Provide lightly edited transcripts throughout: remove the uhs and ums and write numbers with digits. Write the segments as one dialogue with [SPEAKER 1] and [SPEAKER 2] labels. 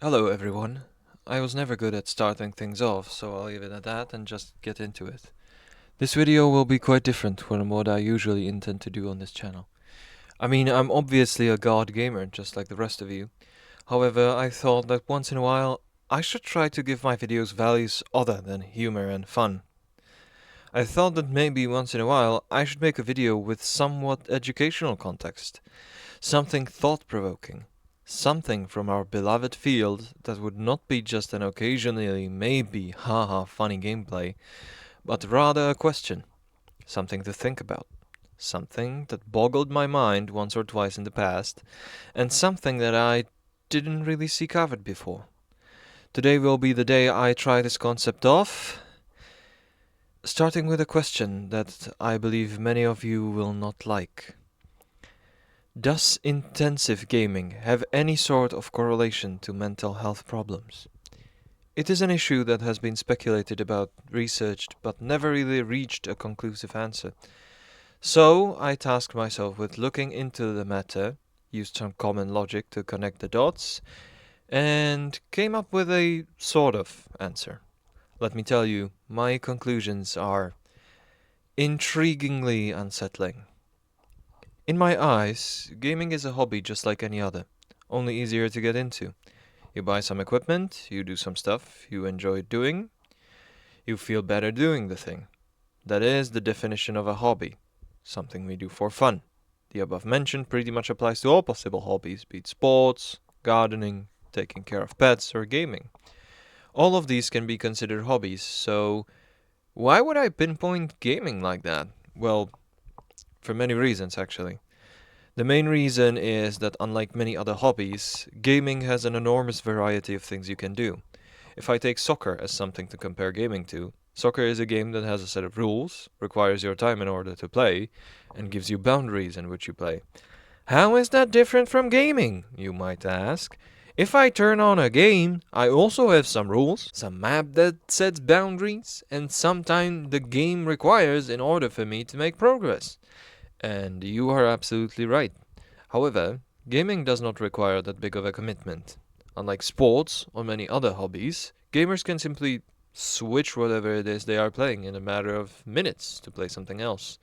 [SPEAKER 1] Hello everyone. I was never good at starting things off, so I'll leave it at that and just get into it. This video will be quite different from what I usually intend to do on this channel. I mean, I'm obviously a god gamer, just like the rest of you. However, I thought that once in a while, I should try to give my videos values other than humor and fun. I thought that maybe once in a while, I should make a video with somewhat educational context. Something thought-provoking. Something from our beloved field that would not be just an occasionally maybe haha funny gameplay, but rather a question. Something to think about. Something that boggled my mind once or twice in the past, and something that I didn't really see covered before. Today will be the day I try this concept off, starting with a question that I believe many of you will not like. Does intensive gaming have any sort of correlation to mental health problems? It is an issue that has been speculated about, researched, but never really reached a conclusive answer. So I tasked myself with looking into the matter, used some common logic to connect the dots, and came up with a sort of answer. Let me tell you, my conclusions are intriguingly unsettling. In my eyes, gaming is a hobby just like any other, only easier to get into. You buy some equipment, you do some stuff you enjoy doing, you feel better doing the thing. That is the definition of a hobby, something we do for fun. The above mentioned pretty much applies to all possible hobbies, be it sports, gardening, taking care of pets, or gaming. All of these can be considered hobbies, so why would I pinpoint gaming like that? Well, for many reasons actually. The main reason is that unlike many other hobbies, gaming has an enormous variety of things you can do. If I take soccer as something to compare gaming to, soccer is a game that has a set of rules, requires your time in order to play, and gives you boundaries in which you play. How is that different from gaming, you might ask? If I turn on a game, I also have some rules, some map that sets boundaries, and sometimes the game requires in order for me to make progress. And you are absolutely right. However, gaming does not require that big of a commitment. Unlike sports or many other hobbies, gamers can simply switch whatever it is they are playing in a matter of minutes to play something else.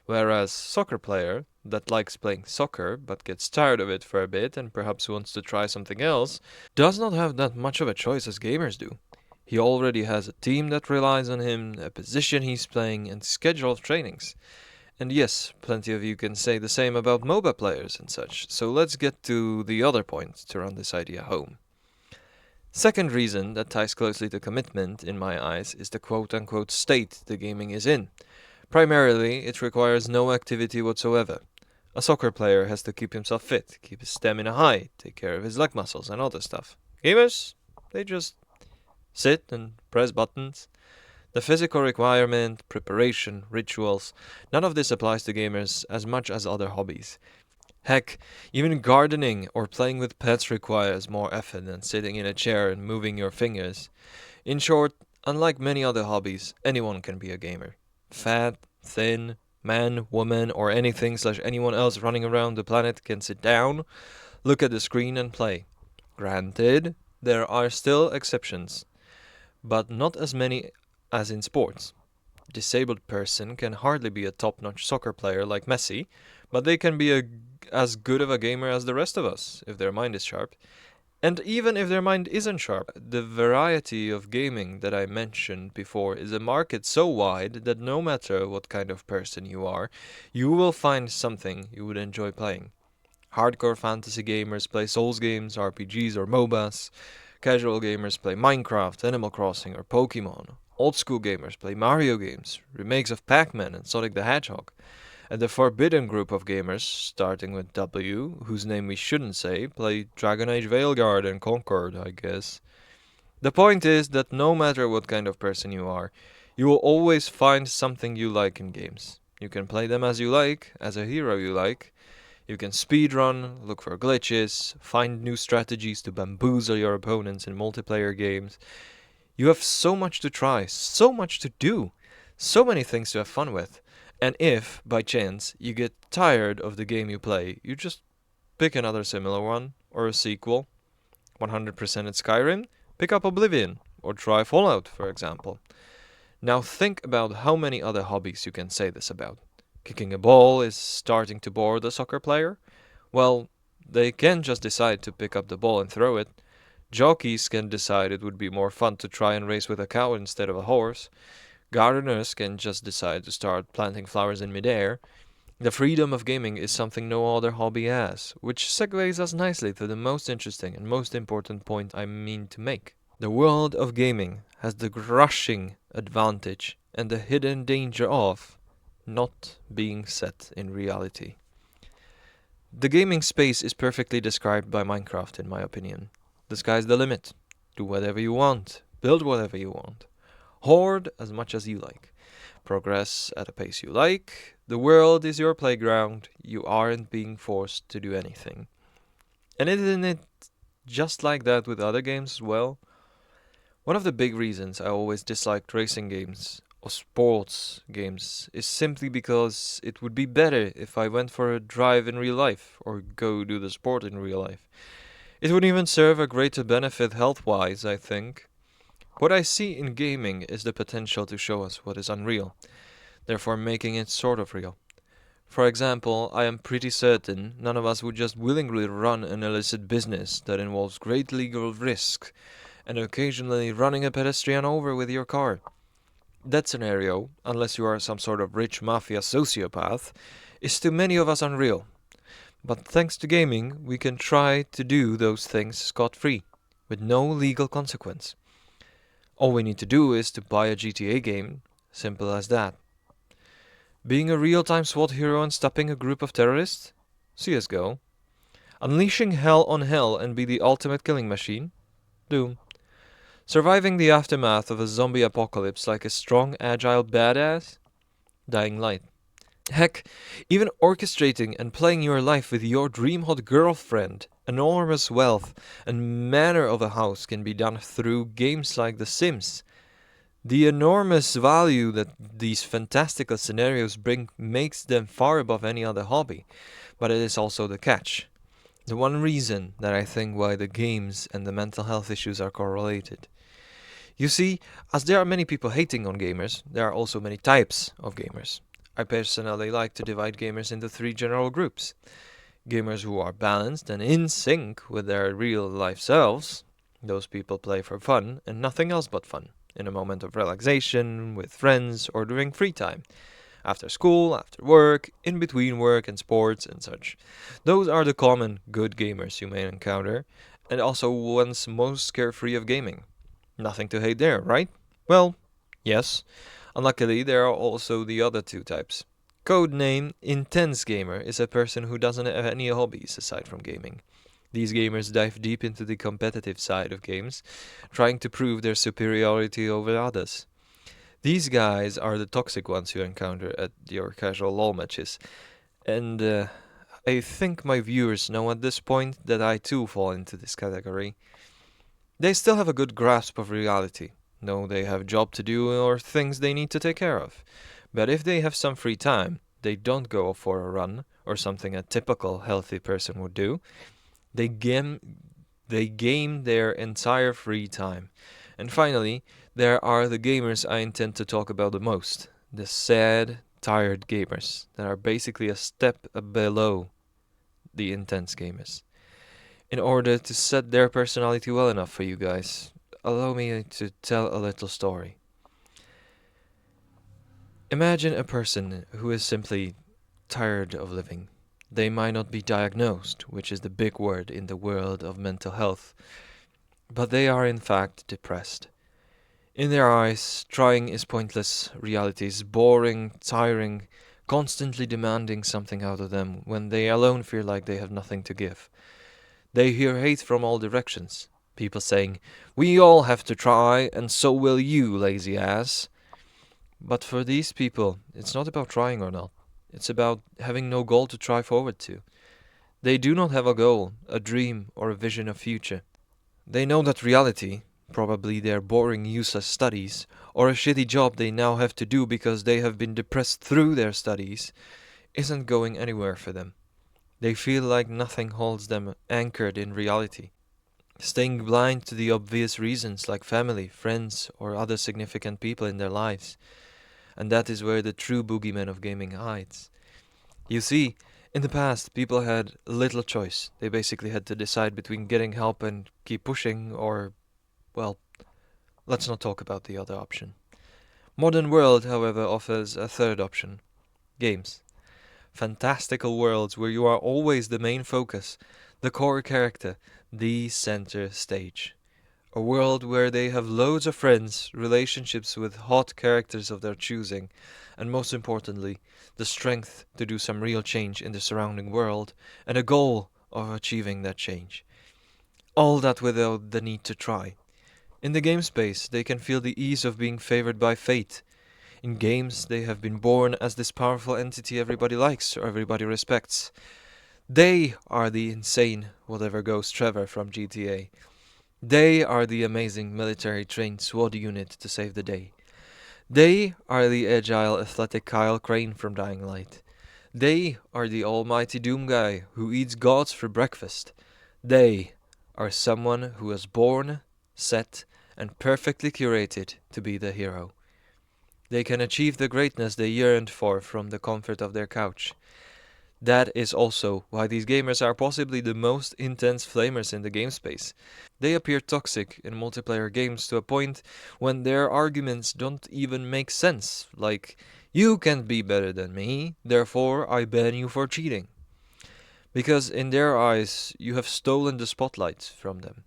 [SPEAKER 1] Whereas soccer player that likes playing soccer but gets tired of it for a bit and perhaps wants to try something else does not have that much of a choice as gamers do. He already has a team that relies on him, a position he's playing, and schedule of trainings. And yes, plenty of you can say the same about MOBA players and such, so let's get to the other point to run this idea home. Second reason that ties closely to commitment, in my eyes, is the quote-unquote state the gaming is in. Primarily, it requires no activity whatsoever. A soccer player has to keep himself fit, keep his stamina high, take care of his leg muscles and other stuff. Gamers, they just sit and press buttons. The physical requirement, preparation, rituals, none of this applies to gamers as much as other hobbies. Heck, even gardening or playing with pets requires more effort than sitting in a chair and moving your fingers. In short, unlike many other hobbies, anyone can be a gamer. Fat, thin, man, woman, or anything slash anyone else running around the planet can sit down, look at the screen and play. Granted, there are still exceptions, but not as many as in sports. Disabled person can hardly be a top-notch soccer player like Messi, but they can be as good of a gamer as the rest of us if their mind is sharp. And even if their mind isn't sharp, the variety of gaming that I mentioned before is a market so wide that no matter what kind of person you are, you will find something you would enjoy playing. Hardcore fantasy gamers play Souls games, RPGs, or MOBAs. Casual gamers play Minecraft, Animal Crossing, or Pokemon. Old school gamers play Mario games, remakes of Pac-Man and Sonic the Hedgehog. And the forbidden group of gamers, starting with W, whose name we shouldn't say, play Dragon Age Veilguard and Concord, I guess. The point is that no matter what kind of person you are, you will always find something you like in games. You can play them as you like, as a hero you like. You can speedrun, look for glitches, find new strategies to bamboozle your opponents in multiplayer games. You have so much to try, so much to do, so many things to have fun with. And if, by chance, you get tired of the game you play, you just pick another similar one, or a sequel. 100% at Skyrim? Pick up Oblivion, or try Fallout, for example. Now think about how many other hobbies you can say this about. Kicking a ball is starting to bore the soccer player? Well, they can just decide to pick up the ball and throw it. Jockeys can decide it would be more fun to try and race with a cow instead of a horse. Gardeners can just decide to start planting flowers in midair. The freedom of gaming is something no other hobby has, which segues us nicely to the most interesting and most important point I mean to make. The world of gaming has the crushing advantage and the hidden danger of not being set in reality. The gaming space is perfectly described by Minecraft, in my opinion. The sky's the limit. Do whatever you want. Build whatever you want. Hoard as much as you like. Progress at a pace you like. The world is your playground. You aren't being forced to do anything. And isn't it just like that with other games as well? One of the big reasons I always disliked racing games or sports games is simply because it would be better if I went for a drive in real life or go do the sport in real life. It would even serve a greater benefit health-wise, I think. What I see in gaming is the potential to show us what is unreal, therefore making it sort of real. For example, I am pretty certain none of us would just willingly run an illicit business that involves great legal risk and occasionally running a pedestrian over with your car. That scenario, unless you are some sort of rich mafia sociopath, is to many of us unreal. But thanks to gaming, we can try to do those things scot-free, with no legal consequence. All we need to do is to buy a GTA game, simple as that. Being a real-time SWAT hero and stopping a group of terrorists? CSGO. Unleashing hell on hell and be the ultimate killing machine? Doom. Surviving the aftermath of a zombie apocalypse like a strong, agile badass? Dying Light. Heck, even orchestrating and playing your life with your dream hot girlfriend, enormous wealth, and manor of a house can be done through games like The Sims. The enormous value that these fantastical scenarios bring makes them far above any other hobby, but it is also the catch. The one reason that I think why the games and the mental health issues are correlated. You see, as there are many people hating on gamers, there are also many types of gamers. I personally like to divide gamers into three general groups. Gamers who are balanced and in sync with their real life selves. Those people play for fun and nothing else but fun, in a moment of relaxation, with friends, or during free time. After school, after work, in between work and sports and such. Those are the common good gamers you may encounter, and also ones most carefree of gaming. Nothing to hate there, right? Well, yes. Unluckily, there are also the other two types. Codename Intense Gamer is a person who doesn't have any hobbies aside from gaming. These gamers dive deep into the competitive side of games, trying to prove their superiority over others. These guys are the toxic ones you encounter at your casual LoL matches, and I think my viewers know at this point that I too fall into this category. They still have a good grasp of reality, know they have a job to do or things they need to take care of. But if they have some free time, they don't go for a run or something a typical healthy person would do. They game their entire free time. And finally, there are the gamers I intend to talk about the most. The sad, tired gamers that are basically a step below the intense gamers. In order to set their personality well enough for you guys, allow me to tell a little story. Imagine a person who is simply tired of living. They might not be diagnosed, which is the big word in the world of mental health, but they are in fact depressed. In their eyes, trying is pointless, reality is boring, tiring, constantly demanding something out of them when they alone feel like they have nothing to give. They hear hate from all directions. People saying, "We all have to try, and so will you, lazy ass." But for these people, it's not about trying or not. It's about having no goal to try forward to. They do not have a goal, a dream, or a vision of future. They know that reality, probably their boring useless studies, or a shitty job they now have to do because they have been depressed through their studies, isn't going anywhere for them. They feel like nothing holds them anchored in reality. staying blind to the obvious reasons like family, friends, or other significant people in their lives. And that is where the true boogeyman of gaming hides. You see, in the past, people had little choice. They basically had to decide between getting help and keep pushing, or, well, let's not talk about the other option. Modern world, however, offers a third option: games. Fantastical worlds where you are always the main focus, the core character, the center stage. A world where they have loads of friends, relationships with hot characters of their choosing, and most importantly, the strength to do some real change in the surrounding world, and a goal of achieving that change. All that without the need to try. In the game space, they can feel the ease of being favored by fate. In games, they have been born as this powerful entity everybody likes or everybody respects. They are the insane whatever goes Trevor from GTA. They are the amazing military trained SWAT unit to save the day. They are the agile athletic Kyle Crane from Dying Light. They are the almighty Doom guy who eats gods for breakfast. They are someone who was born, set, and perfectly curated to be the hero. They can achieve the greatness they yearned for from the comfort of their couch. That is also why these gamers are possibly the most intense flamers in the game space. They appear toxic in multiplayer games to a point when their arguments don't even make sense, like, you can't be better than me, therefore I ban you for cheating. Because in their eyes, you have stolen the spotlight from them.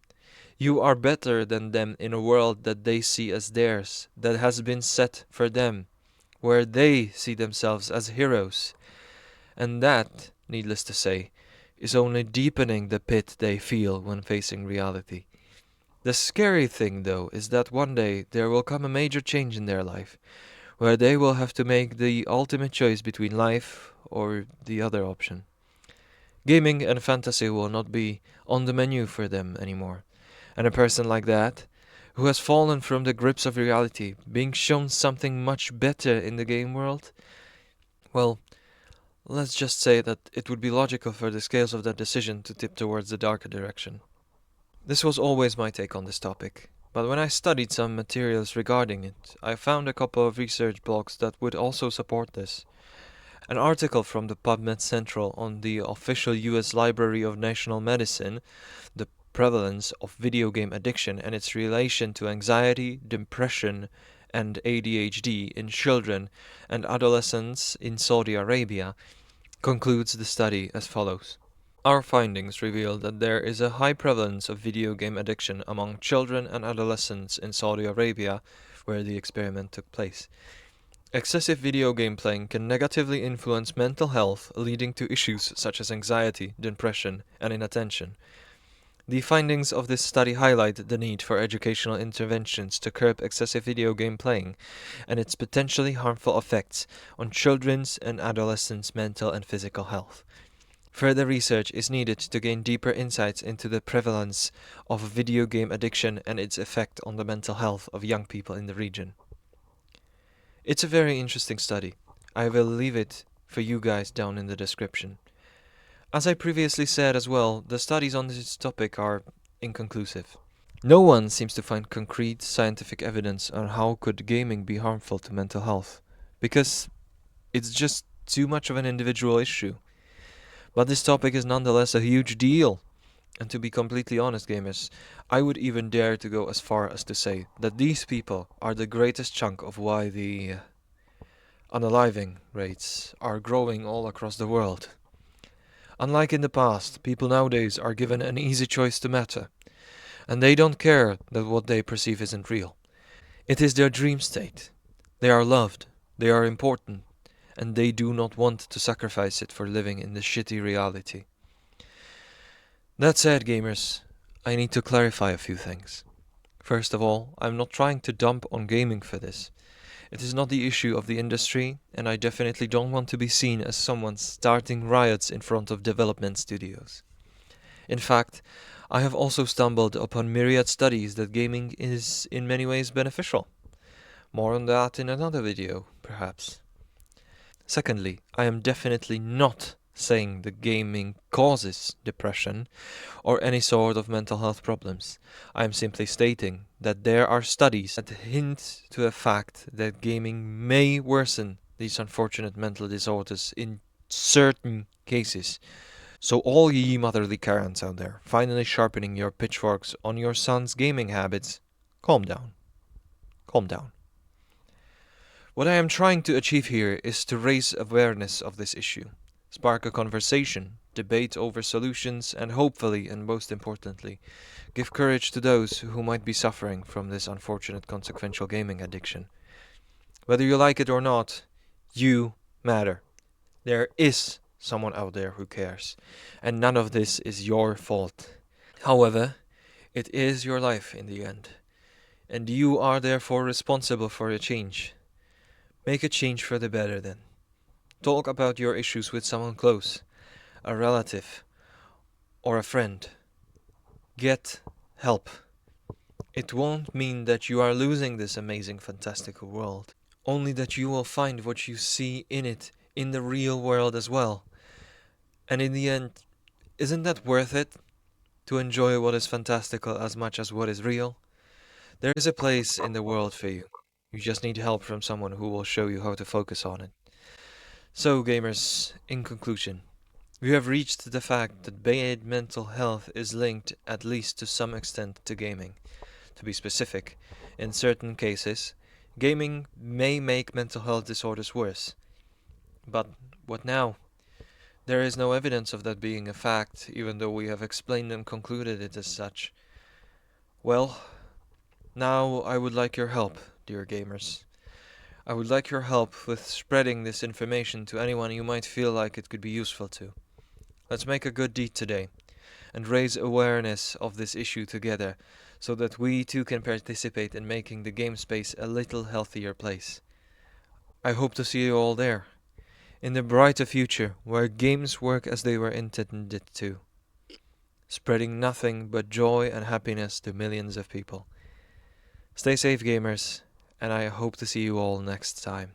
[SPEAKER 1] You are better than them in a world that they see as theirs, that has been set for them, where they see themselves as heroes. And that, needless to say, is only deepening the pit they feel when facing reality. The scary thing, though, is that one day there will come a major change in their life, where they will have to make the ultimate choice between life or the other option. Gaming and fantasy will not be on the menu for them anymore. And a person like that, who has fallen from the grips of reality, being shown something much better in the game world, well, let's just say that it would be logical for the scales of that decision to tip towards the darker direction. This was always my take on this topic, but when I studied some materials regarding it, I found a couple of research blogs that would also support this. An article from the PubMed Central on the official US Library of National Medicine, the prevalence of video game addiction and its relation to anxiety, depression, and ADHD in children and adolescents in Saudi Arabia, concludes the study as follows. Our findings reveal that there is a high prevalence of video game addiction among children and adolescents in Saudi Arabia, where the experiment took place. Excessive video game playing can negatively influence mental health, leading to issues such as anxiety, depression, and inattention. The findings of this study highlight the need for educational interventions to curb excessive video game playing and its potentially harmful effects on children's and adolescents' mental and physical health. Further research is needed to gain deeper insights into the prevalence of video game addiction and its effect on the mental health of young people in the region. It's a very interesting study. I will leave it for you guys down in the description. As I previously said as well, the studies on this topic are inconclusive. No one seems to find concrete scientific evidence on how could gaming be harmful to mental health, because it's just too much of an individual issue. But this topic is nonetheless a huge deal. And to be completely honest, gamers, I would even dare to go as far as to say that these people are the greatest chunk of why the unaliving rates are growing all across the world. Unlike in the past, people nowadays are given an easy choice to matter, and they don't care that what they perceive isn't real. It is their dream state. They are loved, they are important, and they do not want to sacrifice it for living in the shitty reality. That said, gamers, I need to clarify a few things. First of all, I'm not trying to dump on gaming for this. It is not the issue of the industry, and I definitely don't want to be seen as someone starting riots in front of development studios. In fact, I have also stumbled upon myriad studies that gaming is in many ways beneficial. More on that in another video, perhaps. Secondly, I am definitely not saying that gaming causes depression or any sort of mental health problems. I am simply stating that there are studies that hint to the fact that gaming may worsen these unfortunate mental disorders in certain cases. So, all ye motherly Karens out there, finally sharpening your pitchforks on your son's gaming habits, calm down. Calm down. What I am trying to achieve here is to raise awareness of this issue, spark a conversation, debate over solutions, and hopefully, and most importantly, give courage to those who might be suffering from this unfortunate consequential gaming addiction. Whether you like it or not, you matter. There is someone out there who cares, and none of this is your fault. However, it is your life in the end, and you are therefore responsible for a change. Make a change for the better then. Talk about your issues with someone close, a relative, or a friend. Get help. It won't mean that you are losing this amazing, fantastical world, only that you will find what you see in it in the real world as well. And in the end, isn't that worth it? To enjoy what is fantastical as much as what is real? There is a place in the world for you. You just need help from someone who will show you how to focus on it. So, gamers, in conclusion, we have reached the fact that bad mental health is linked, at least to some extent, to gaming. To be specific, in certain cases, gaming may make mental health disorders worse. But what now? There is no evidence of that being a fact, even though we have explained and concluded it as such. Well, now I would like your help, dear gamers. I would like your help with spreading this information to anyone you might feel like it could be useful to. Let's make a good deed today, and raise awareness of this issue together, so that we too can participate in making the game space a little healthier place. I hope to see you all there, in the brighter future where games work as they were intended to, spreading nothing but joy and happiness to millions of people. Stay safe, gamers, and I hope to see you all next time.